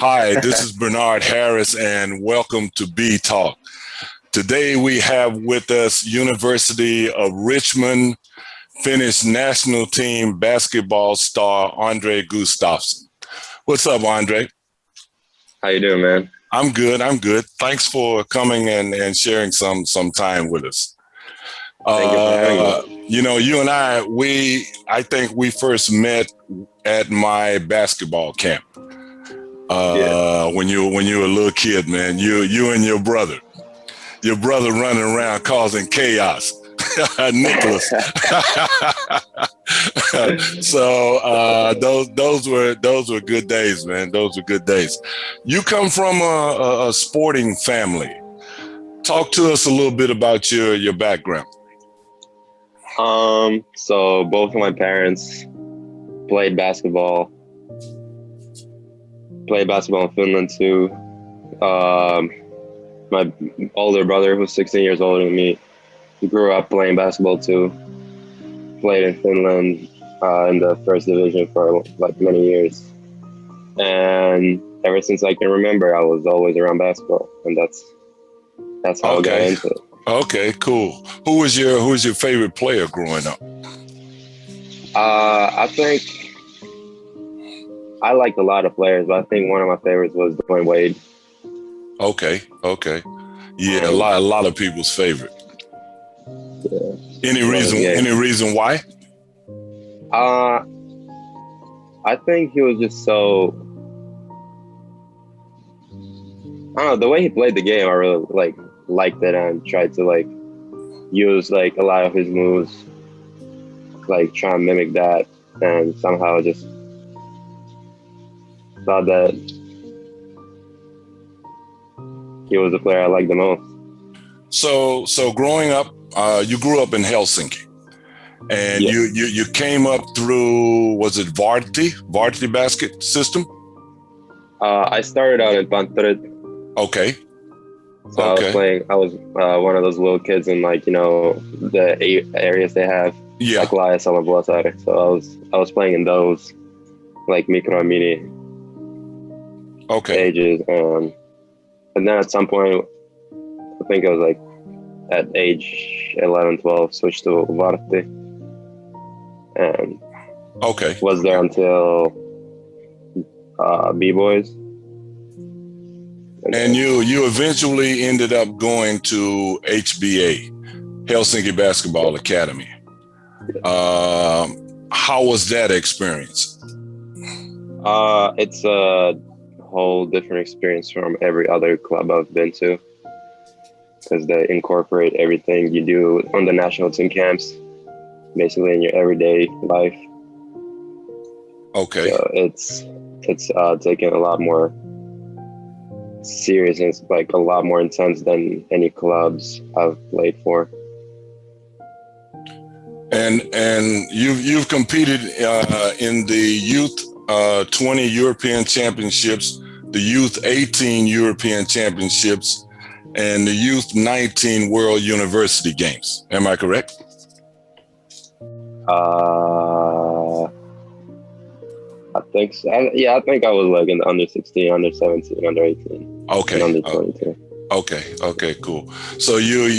Hi, this is Bernard Harris, and welcome to B Talk. Today we have with us University of Richmond Finnish national team basketball star Andre Gustavson. What's up, Andre? How you doing, man? I'm good. Thanks for coming and sharing some time with us. Thank you for having me. You and I think we first met at my basketball camp. When you were a little kid, man, you and your brother running around causing chaos. Nicholas. So those were good days, man. Those were good days. You come from a sporting family. Talk to us a little bit about your background. So both of my parents played basketball. Played basketball in Finland too. My older brother, who's 16 years older than me, he grew up playing basketball too. Played in Finland in the first division for like many years. And ever since I can remember, I was always around basketball, and that's how I got into it. Okay, cool. Who was your favorite player growing up? I think I liked a lot of players, but I think one of my favorites was Dwayne Wade. Okay. Yeah, a lot of people's favorite. Yeah. Any reason why? I think he was just so, I don't know, the way he played the game, I really liked it, and tried to use a lot of his moves, try and mimic that, and somehow just thought that he was the player I liked the most. So growing up, you grew up in Helsinki, and yes. you came up through, was it Varti basket system? I started out in Pantarit. Okay. So I was one of those little kids in the 8 areas they have, like Laajasalo and Vuosaari. So I was playing in those micro and mini ages, and then at some point, I think it was at age 11, 12, switched to Varti, and was there until B-Boys. And you eventually ended up going to HBA, Helsinki Basketball Academy. How was that experience? It's a whole different experience from every other club I've been to, because they incorporate everything you do on the national team camps, basically in your everyday life. Okay. So it's taken a lot more serious, and it's a lot more intense than any clubs I've played for. And you've competed in the youth 20 European Championships, the youth 18 European Championships, and the youth 19 World University Games. Am I correct? I think so. I think I was in the under 16, under 17, under 18, and under 22. Okay, cool. So you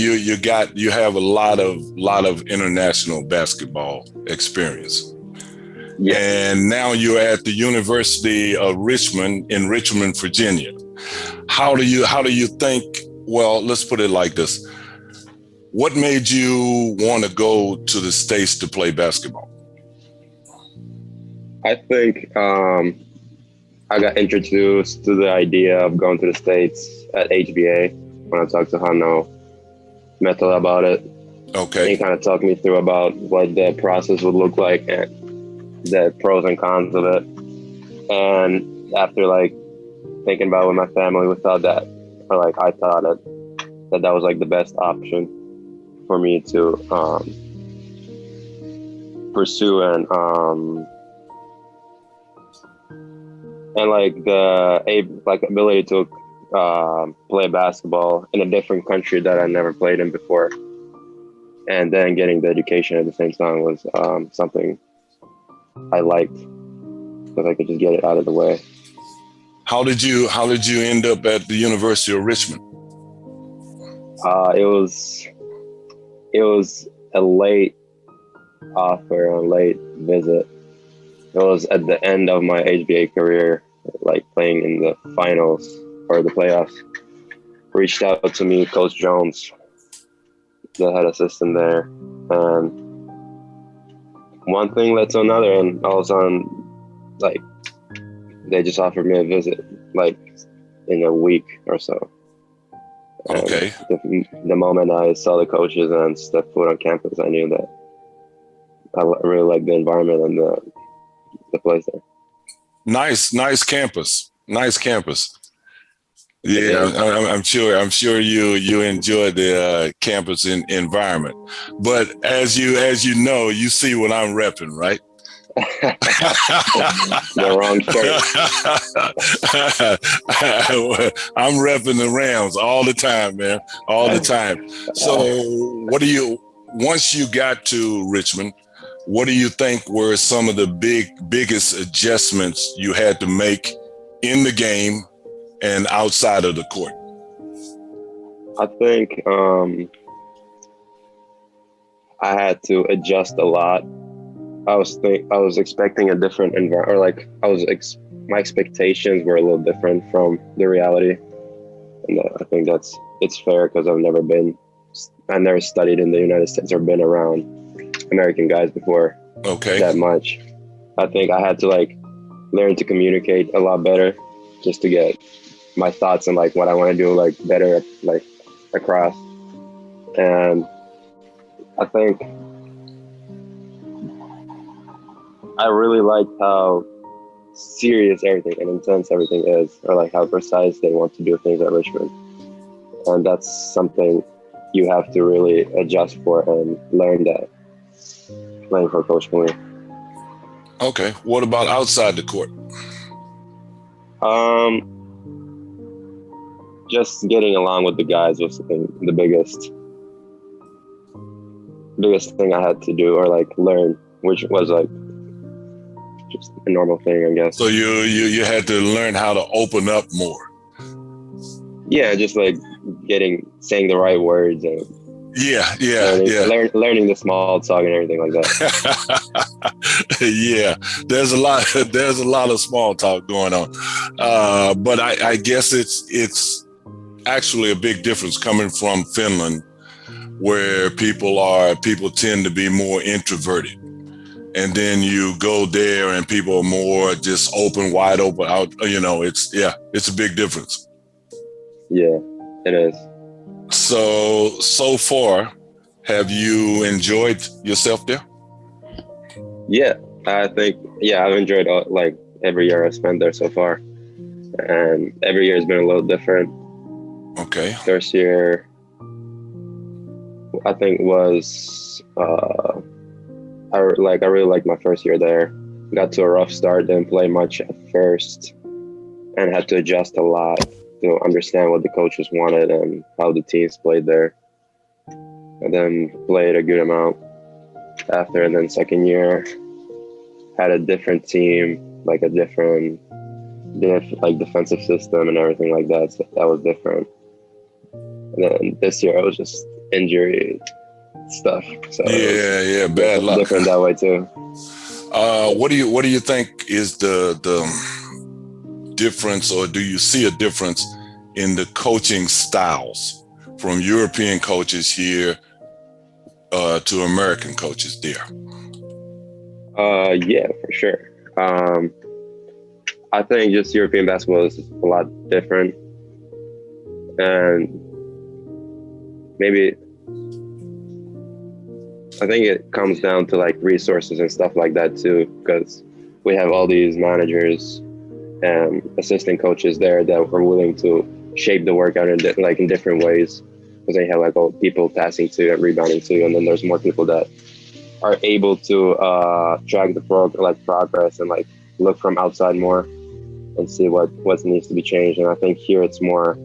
have a lot of international basketball experience. Yes. And now you're at the University of Richmond in Richmond, Virginia. How do you think, well, let's put it like this. What made you want to go to the States to play basketball? I think I got introduced to the idea of going to the States at HBA when I talked to Hanno Metal about it. Okay. He kind of talked me through about what the process would look like and the pros and cons of it. And after thinking about it with my family, we thought that, or I thought that was the best option for me to pursue, and the ability to play basketball in a different country that I never played in before, and then getting the education at the same time was something I liked, because I could just get it out of the way. How did you end up at the University of Richmond? It was a late offer, a late visit. It was at the end of my HBA career, like playing in the finals or the playoffs. Reached out to me, Coach Jones, the head assistant there, and one thing led to another, and all of a sudden, like, they just offered me a visit, like, in a week or so. And Okay. the moment I saw the coaches and stepped foot on campus, I knew that I really liked the environment and the place there. Nice campus. Nice campus. Yeah, I'm sure you enjoy the campus environment. But as you know, you see what I'm repping, right? The wrong shirt. I'm repping the Rams all the time, man, all the time. So, once you got to Richmond, what do you think were some of the biggest adjustments you had to make in the game and outside of the court? I think I had to adjust a lot. I was expecting a different environment, or like my expectations were a little different from the reality, and I think it's fair because I never studied in the United States or been around American guys before. Okay. That much. I think I had to like learn to communicate a lot better, just to get my thoughts and like what I want to do like better like across. And I think I really liked how serious everything and intense everything is, or like how precise they want to do things at Richmond. And that's something you have to really adjust for and learn that playing for Coach Mooney. Okay. What about outside the court? Just getting along with the guys was the biggest thing I had to do, or like learn, which was like just a normal thing, I guess. So you had to learn how to open up more. Yeah, just like saying the right words and learning the small talk and everything like that. Yeah, there's a lot of small talk going on, but I guess it's actually a big difference coming from Finland, where people tend to be more introverted. And then you go there and people are more just wide open out, it's a big difference. Yeah, it is. So far, have you enjoyed yourself there? Yeah, I think, I've enjoyed like every year I spent there so far. And every year has been a little different. Okay. First year, I think was, I really liked my first year there. Got to a rough start, didn't play much at first, and had to adjust a lot to understand what the coaches wanted and how the teams played there. And then played a good amount after. And then second year, had a different team, like a different like defensive system and everything like that. So that was different. And then this year, it was just injury stuff. So bad luck. Different that way too. What do you think is the difference, or do you see a difference in the coaching styles from European coaches here to American coaches there? Yeah, for sure. I think just European basketball is a lot different, and maybe I think it comes down to like resources and stuff like that too, because we have all these managers and assistant coaches there that are willing to shape the workout in different ways, because they have like all people passing to and rebounding to, and then there's more people that are able to track the progress and like look from outside more and see what needs to be changed. And I think here it's more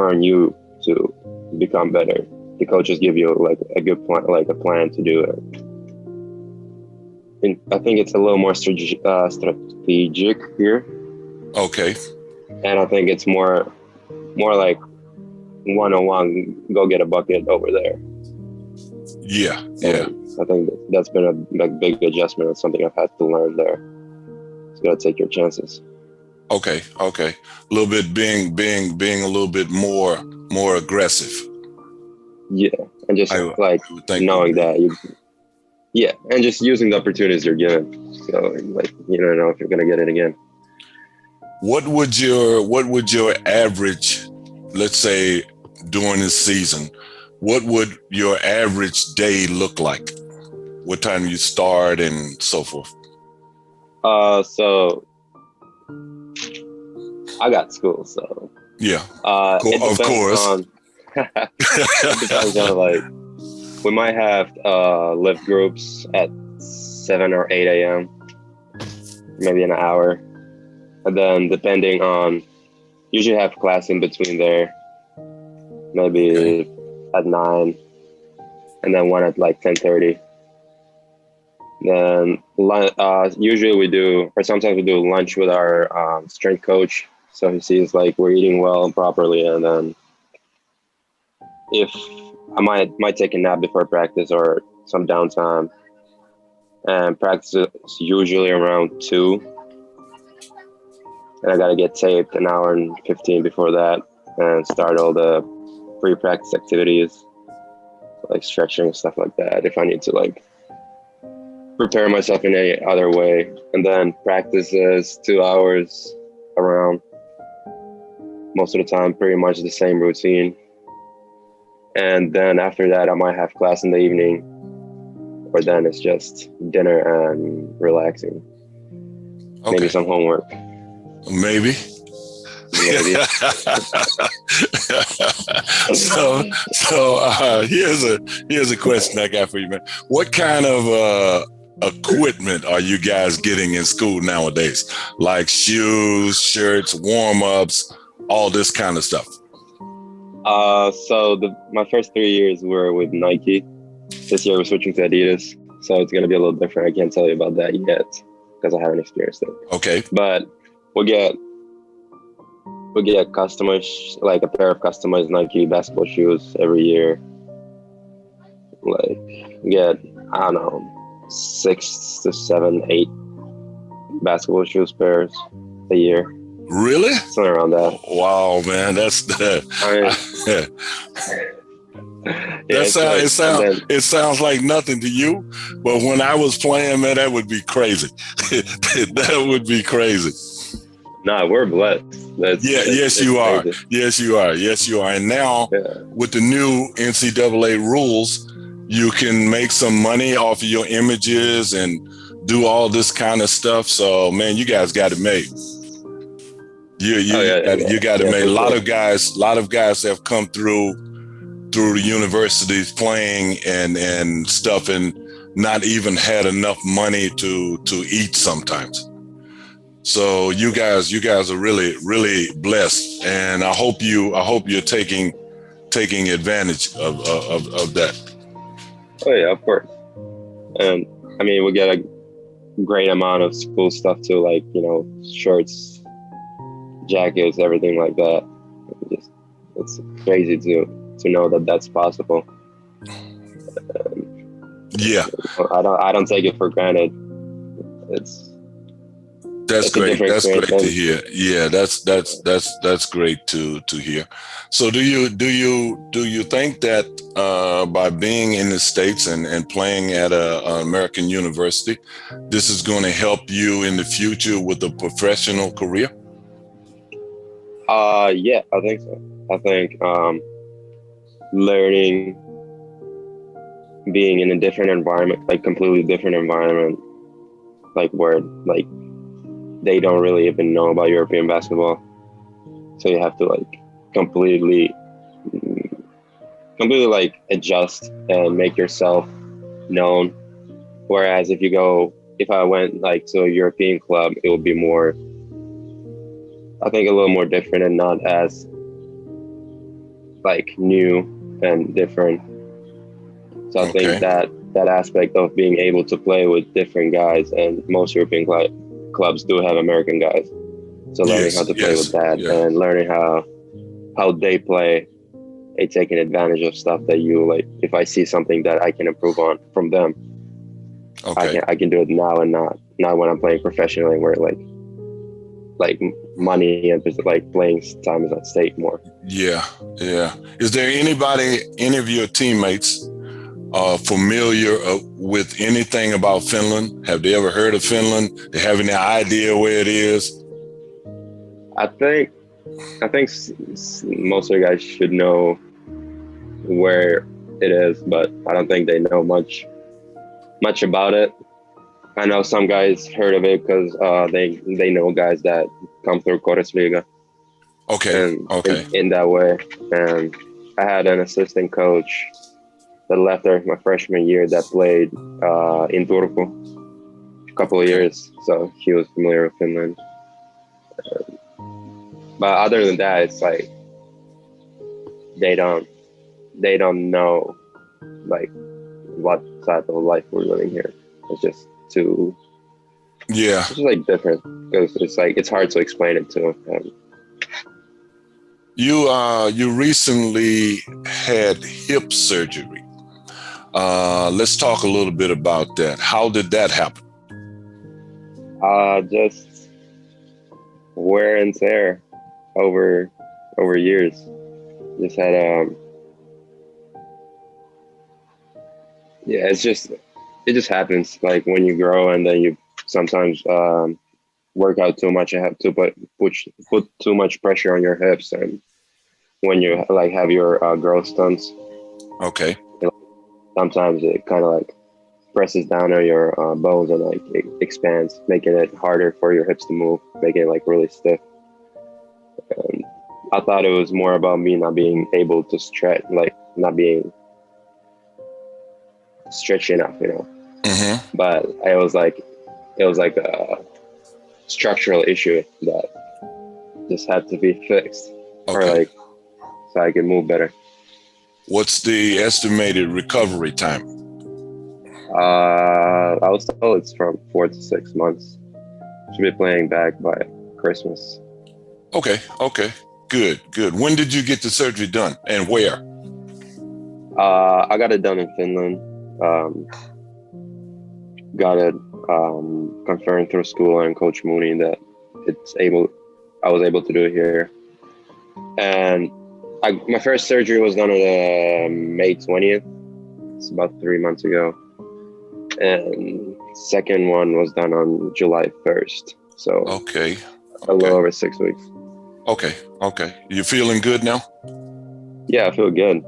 on you to become better. The coaches give you like a good plan, like a plan to do it. And I think it's a little more strategic here, Okay. And I think it's more like one-on-one, go get a bucket over there. Yeah. And I think that's been a big adjustment. It's something I've had to learn there. You got to take your chances. Okay. A little bit being a little bit more aggressive. Yeah, and just like knowing that and just using the opportunities you're given. So like you don't know if you're gonna get it again. What would your average, let's say during this season, what would your average day look like? What time you start and so forth? So I got school, so yeah. Of course. It depends on like we might have lift groups at 7 or 8 a.m. maybe in an hour, and then depending on, usually have class in between there, maybe at 9, and then one at like 10:30. Then usually we do, or sometimes we do lunch with our strength coach, so he sees like we're eating well and properly, and then if I might take a nap before practice or some downtime. And practice is usually around 2. And I got to get taped an hour and 15 before that and start all the pre-practice activities, like stretching and stuff like that, if I need to like prepare myself in any other way. And then practice is 2 hours around. Most of the time, pretty much the same routine. And then after that, I might have class in the evening, or then it's just dinner and relaxing. Okay. Maybe some homework. Maybe. So here's a question I got for you, man. What kind of equipment are you guys getting in school nowadays? Like shoes, shirts, warm-ups, all this kind of stuff. So my first 3 years were with Nike. This year we're switching to Adidas, so it's going to be a little different. I can't tell you about that yet because I haven't experienced it. Okay. But we'll get customized, like a pair of customized Nike basketball shoes every year. Like get, I don't know, 6 to 7, 8 basketball shoes pairs a year. Really? Something around that. Wow, man, that's the. It sounds like nothing to you, but when I was playing, man, that would be crazy. That would be crazy. Nah, we're blessed. Yes, you are. Yes, you are. And now with the new NCAA rules, you can make some money off of your images and do all this kind of stuff. So, man, you guys got it made. You got it made. A lot of guys have come through the universities playing and stuff, and not even had enough money to eat sometimes. So you guys are really, really blessed, and I hope you're taking advantage of that. Oh yeah, of course. And I mean, we get a great amount of school stuff too, like, you know, shirts, jackets, everything like that. It's crazy to know that that's possible. I don't take it for granted. That's great. That's great to hear. Yeah, that's great to hear. So do you think that by being in the States and playing at an American university, this is going to help you in the future with a professional career? Yeah, I think so. I think learning, being in a different environment, like completely different environment, like where like they don't really even know about European basketball, so you have to like completely like adjust and make yourself known. Whereas if I went like to a European club, it would be more, I think, a little more different and not as like new and different. So I think that aspect of being able to play with different guys, and most European clubs do have American guys, So learning how to play with that and learning how they play, and taking advantage of stuff that you like. If I see something that I can improve on from them, I can do it now and not when I'm playing professionally, where like money and like playing time is at stake more. Yeah. Is there any of your teammates familiar with anything about Finland? Have they ever heard of Finland? They have any idea where it is? I think most of the guys should know where it is, but I don't think they know much about it. I know some guys heard of it because they know guys that come through Korisliiga. In that way. And I had an assistant coach that left there my freshman year that played in Turku a couple of years, so he was familiar with Finland. But other than that, it's like they don't know like what type of life we're living here. It's just it's just like different, because it's like it's hard to explain it to them. You recently had hip surgery. Let's talk a little bit about that. How did that happen? Just wear and tear over years. Just had it just happens, like when you grow and then you sometimes work out too much and have to put too much pressure on your hips, and when you like have your growth stunts, sometimes it kind of like presses down on your bones and like it expands, making it harder for your hips to move, making it like really stiff. And I thought it was more about me not being able to stretch, like not being stretchy enough, but it was like a structural issue that just had to be fixed, or like so I can move better. What's the estimated recovery time? I was told it's from 4 to 6 months. Should be playing back by Christmas. Okay. Good. When did you get the surgery done and where? I got it done in Finland. Got it confirmed through school and Coach Mooney that I was able to do it here. And my first surgery was done on May 20th. It's about 3 months ago. And second one was done on July 1st. So a little over 6 weeks. Okay. You feeling good now? Yeah, I feel good.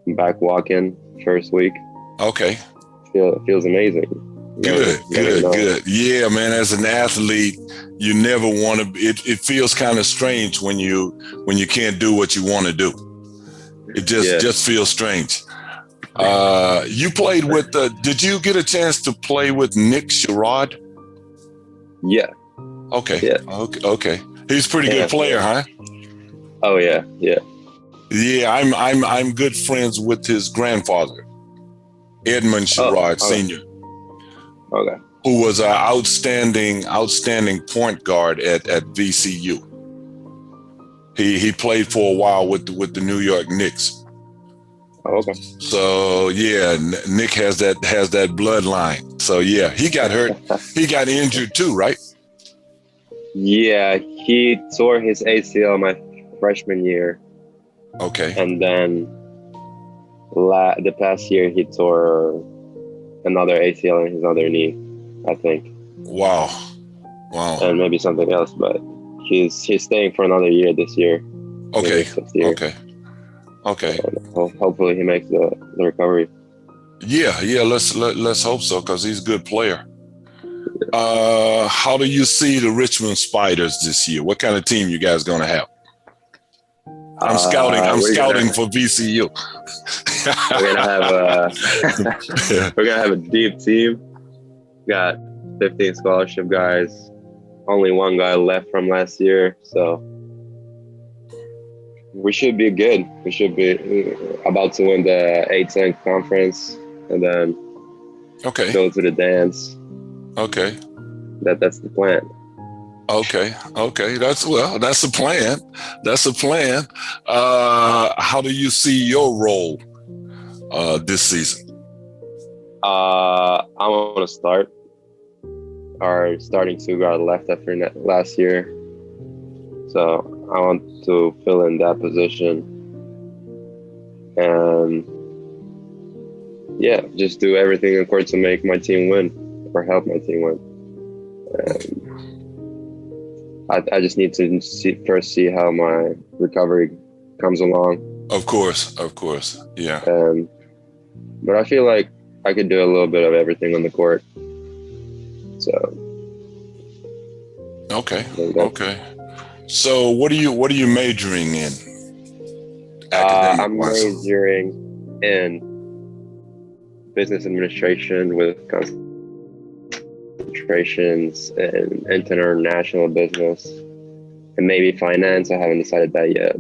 Back walking first week. Okay. Feels amazing. Good. Yeah, man. As an athlete, you never want to. It feels kind of strange when you can't do what you want to do. It just feels strange. You played with. Did you get a chance to play with Nick Sherrod? Yeah. Okay. Yeah. Okay. He's a pretty good player, huh? Oh yeah. Yeah, I'm good friends with his grandfather, Edmund Sherrod Sr. Okay. Who was an outstanding point guard at VCU. He played for a while with the New York Knicks. Oh, okay. So yeah, Nick has that bloodline. So yeah, he got hurt. He got injured too, right? Yeah, he tore his ACL my freshman year. Okay. And then the past year he tore another ACL in his other knee, I think. Wow. And maybe something else, but he's staying for another year this year. Okay. And hopefully he makes the recovery. Yeah. Let's hope so, because he's a good player. How do you see the Richmond Spiders this year? What kind of team you guys gonna have? I'm scouting for VCU. We're gonna have a deep team. Got 15 scholarship guys. Only one guy left from last year, so we should be good. We should be about to win the A10 conference and then go to the dance. Okay. That's the plan. Okay. That's a plan. That's a plan. How do you see your role this season? I want to start. Our starting two guard left after last year, so I want to fill in that position and just do everything in court to make my team win or help my team win. And I just need to first see how my recovery comes along. Of course, yeah. But I feel like I could do a little bit of everything on the court. So. Okay. So what are you majoring in? I'm majoring in business administration with concentrations in international business and maybe finance. I haven't decided that yet.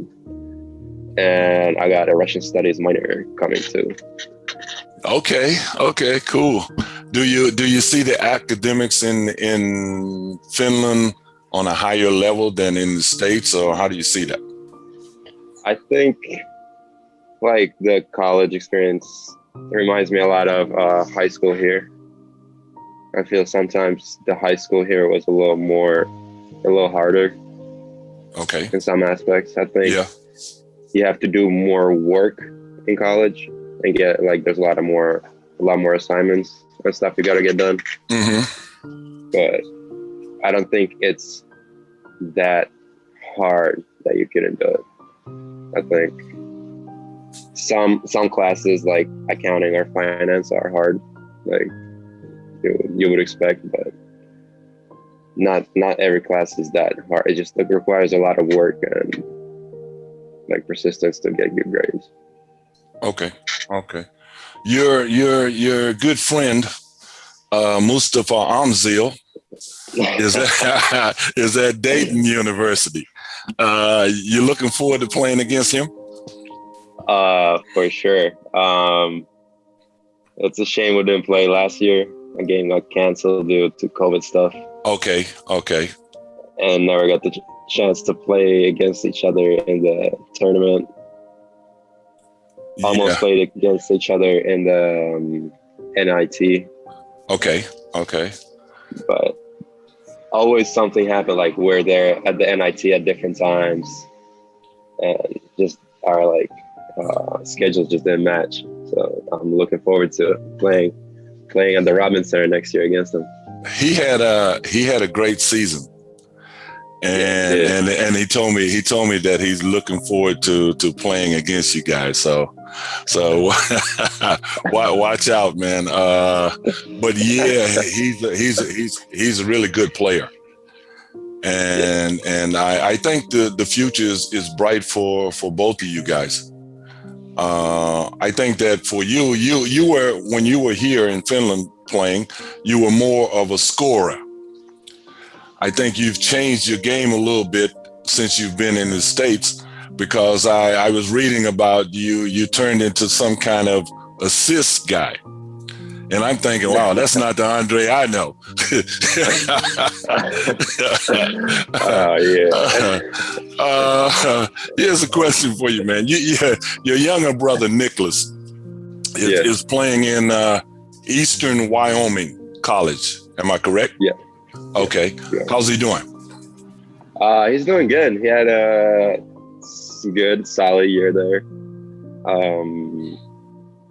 And I got a Russian studies minor coming too. Okay, cool. Do you see the academics in Finland on a higher level than in the States, or how do you see that? I think like the college experience reminds me a lot of high school here. I feel sometimes the high school here was a little harder. Okay. In some aspects, I think you have to do more work in college and get like there's a lot more assignments and stuff you got to get done. Mm-hmm. But I don't think it's that hard that you couldn't do it. I think some classes like accounting or finance are hard, like you would expect, but not every class is that hard. It just requires a lot of work and like persistence to get good grades. Okay. Your good friend Mustafa Amzil is at Dayton University. You looking forward to playing against him? For sure. It's a shame we didn't play last year. A game got canceled due to COVID stuff. Okay. And never got the chance to play against each other in the tournament. Almost played against each other in the NIT. Okay. But always something happened, like we're there at the NIT at different times and just our schedules just didn't match. So I'm looking forward to playing at the Robins Center next year against him. He had a great season. And he told me that he's looking forward to playing against you guys. So watch out, man. But yeah, he's a really good player, and I think the future is bright for both of you guys. I think that for you were, when you were here in Finland playing, you were more of a scorer. I think you've changed your game a little bit since you've been in the States, because I was reading about you turned into some kind of assist guy. And I'm thinking, wow, that's not the Andre I know. Here's a question for you, man. Your younger brother, Nicholas, is playing in Eastern Wyoming College. Am I correct? Yeah. Okay. Yeah. How's he doing? He's doing good. He had a good, solid year there.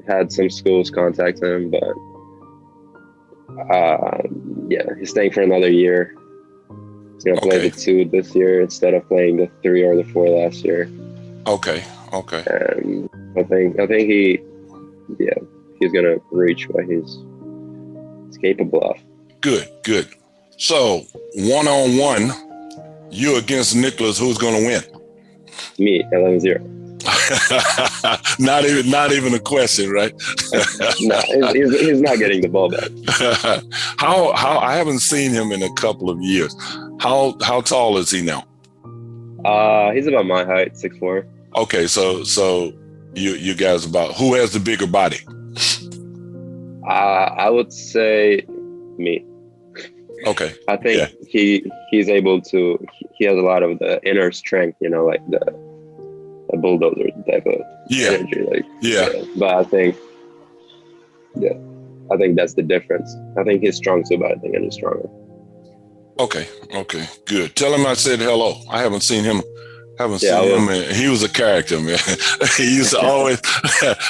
Had some schools contact him, but he's staying for another year. He's gonna play the 2 this year instead of playing the 3 or the 4 last year. Okay. And I think he's gonna reach what he's capable of. Good. So 1-on-1, you against Nicholas, who's gonna win? Me, 11-0. not even a question, right? No, he's not getting the ball back. How I haven't seen him in a couple of years. How tall is he now? He's about my height, 6'4". Okay, so you guys about, who has the bigger body? I would say me. Okay. I think he's able to. He has a lot of the inner strength, like the bulldozer type of energy. Like But I think that's the difference. I think he's strong too, but I think he's stronger. Okay. Good. Tell him I said hello. I haven't seen him. He was a character, man. He used to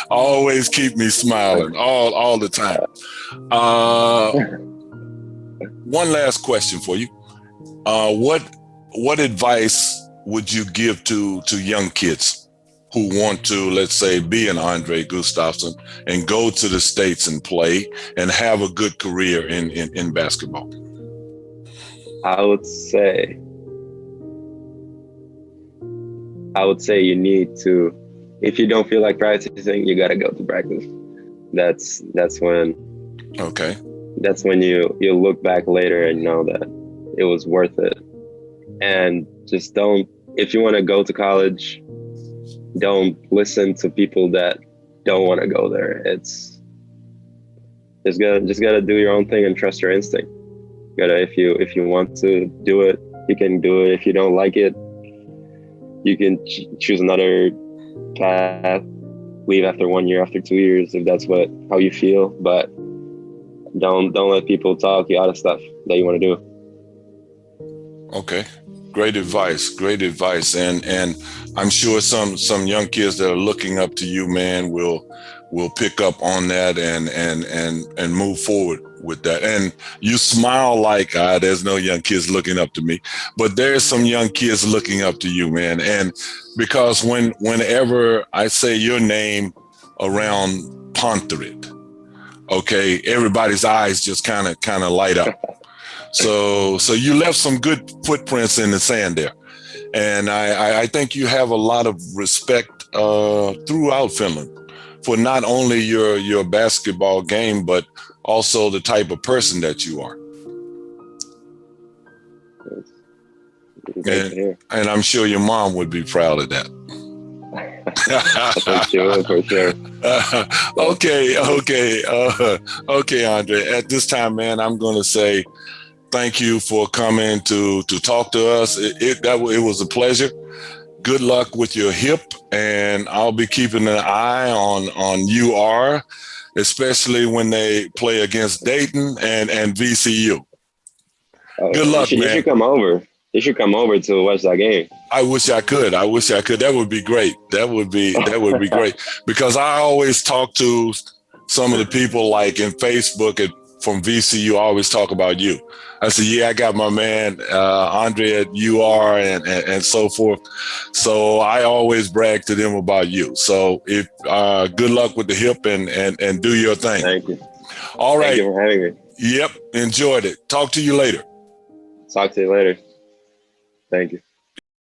always keep me smiling all the time. One last question for you. What advice would you give to young kids who want to, let's say, be an Andre Gustavson and go to the States and play and have a good career in basketball? I would say you need to, if you don't feel like practicing, you got to go to practice. That's when you look back later and know that it was worth it. And just if you want to go to college, don't listen to people that don't want to go there. It's just gotta do your own thing and trust your instinct. If you want to do it, you can do it. If you don't like it, you can choose another path, leave after 1 year, after 2 years, if that's how you feel. But don't let people talk you out of stuff that you want to do. Okay. Great advice. And I'm sure some young kids that are looking up to you, man, will pick up on that and move forward with that. And you smile like, there's no young kids looking up to me, but there's some young kids looking up to you, man. And because whenever I say your name around Ponthrid, okay, everybody's eyes just kind of light up. So you left some good footprints in the sand there. And I think you have a lot of respect throughout Finland for not only your basketball game, but also the type of person that you are. And I'm sure your mom would be proud of that. For sure. Okay, Andre. At this time, man, I'm going to say thank you for coming to talk to us. It was a pleasure. Good luck with your hip, and I'll be keeping an eye on UR, especially when they play against Dayton and VCU. Good luck, man. You should come over. You should come over to watch that game. I wish I could. That would be great. That would be great, because I always talk to some of the people like in Facebook from VCU. I always talk about you. I said, I got my man Andre at UR and so forth. So I always brag to them about you. So if good luck with the hip and do your thing. Thank you. All right. Thank you for having me. Yep. Enjoyed it. Talk to you later. Talk to you later. Thank you.